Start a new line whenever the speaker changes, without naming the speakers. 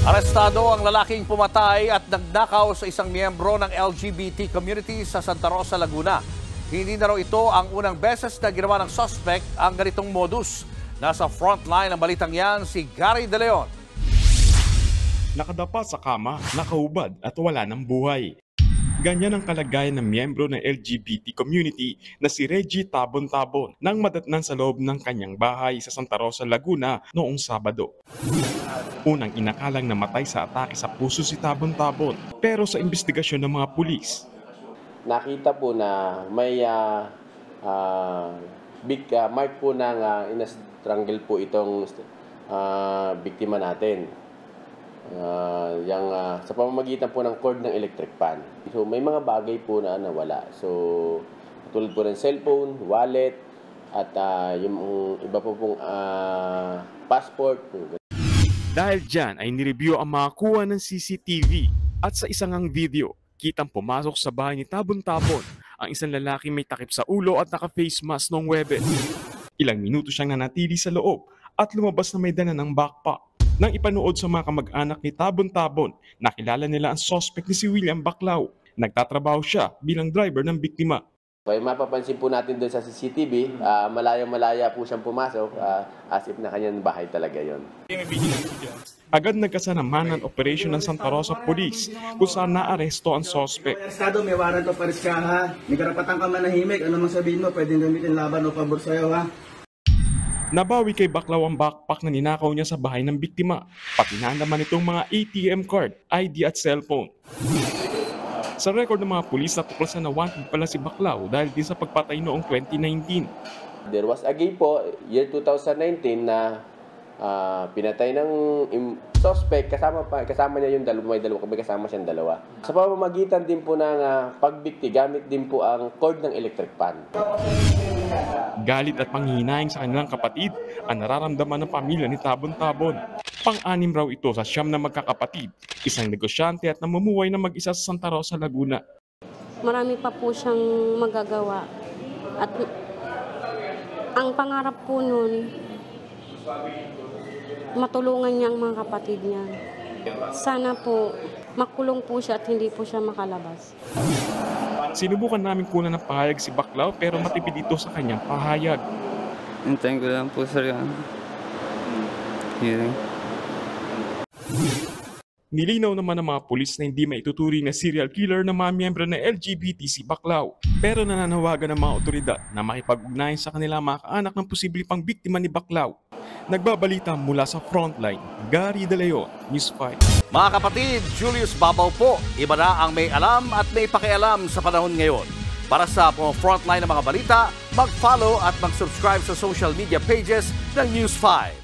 Arestado ang lalaking pumatay at nagnakaw sa isang miyembro ng LGBT community sa Santa Rosa, Laguna. Hindi na raw ito ang unang beses na ginawa ng suspect ang ganitong modus. Nasa frontline ng balitang yan si Gary De Leon.
Nakadapa sa kama, nakahubad at wala ng buhay. Ganyan ang kalagayan ng miyembro ng LGBT community na si Reggie Tabon-Tabon nang madatnan sa loob ng kanyang bahay sa Santa Rosa, Laguna noong Sabado. Unang inakalang namatay sa atake sa puso si Tabon-Tabon, pero sa investigasyon ng mga pulis,
nakita po na may big mark po ng inastrangle po itong biktima natin. Sa pamamagitan po ng cord ng electric fan. So may mga bagay po na nawala. So tulad po ng cellphone, wallet, at yung iba po pong passport.
Dahil dyan ay nireview ang mga kuha ng CCTV at sa isang ang video, kitang pumasok sa bahay ni Tabon-Tabon ang isang lalaki may takip sa ulo at naka-face mask noong Huwebes. Ilang minuto siyang nanatili sa loob at lumabas na may dala ng backpack. Nang ipanood sa mga kamag-anak ni Tabon-Tabon, nakilala nila ang suspect ni si William Baclao. Nagtatrabaho siya bilang driver ng biktima.
Kaya mapapansin po natin doon sa CCTV, malaya-malaya po siyang pumasok as if na kanyang bahay talaga yon.
Agad nagkasanaman ng operasyon ng Santa Rosa Police kung saan naaresto ang suspect.
Estado, may warrant of arrest ka, ha? May karapatan ka manahimik. Ano mang sabihin mo, pwedeng gamitin laban o pabor sa'yo, ha?
Nabawi kay Baclao ang backpack na ninakaw niya sa bahay ng biktima. Pati na naman itong mga ATM card, ID at cellphone. Sa record ng mga pulis, natuklasan na wanted pala si Baclao dahil din sa pagpatay noong 2019.
There was again po, year 2019 na pinatay ng suspect, kasama niya yung may kasama siyang dalawa. Sa pamamagitan din po ng pagbikti, gamit din po ang cord ng electric fan.
Galit at panghihinayang sa kanilang kapatid ang nararamdaman ng pamilya ni Tabon-Tabon. Pang-anim raw ito sa 9 na magkakapatid, isang negosyante at namumuhay na mag-isa sa Santa Rosa, Laguna.
Marami pa po siyang magagawa at ang pangarap po nun, matulungan niya ang mga kapatid niya. Sana po makulong po siya at hindi po siya makalabas.
Sinubukan namin kunan ng pahayag si Baclao pero matipid ito sa kanyang pahayag.
Hintayin ko lang po, sir, yan. Hearing.
Nilinaw naman ng mga pulis na hindi maituturing na serial killer na mga miyembro ng LGBT si Baclao. Pero nananawagan ng mga otoridad na makipag-ugnayan sa kanila mga kaanak ng posibleng pang biktima ni Baclao. Nagbabalita mula sa Frontline, Gary De Leon, News 5.
Mga kapatid, Julius Babaw po. Iba na ang may alam at may pakialam sa panahon ngayon. Para sa Frontline ng mga balita, mag-follow at mag-subscribe sa social media pages ng News 5.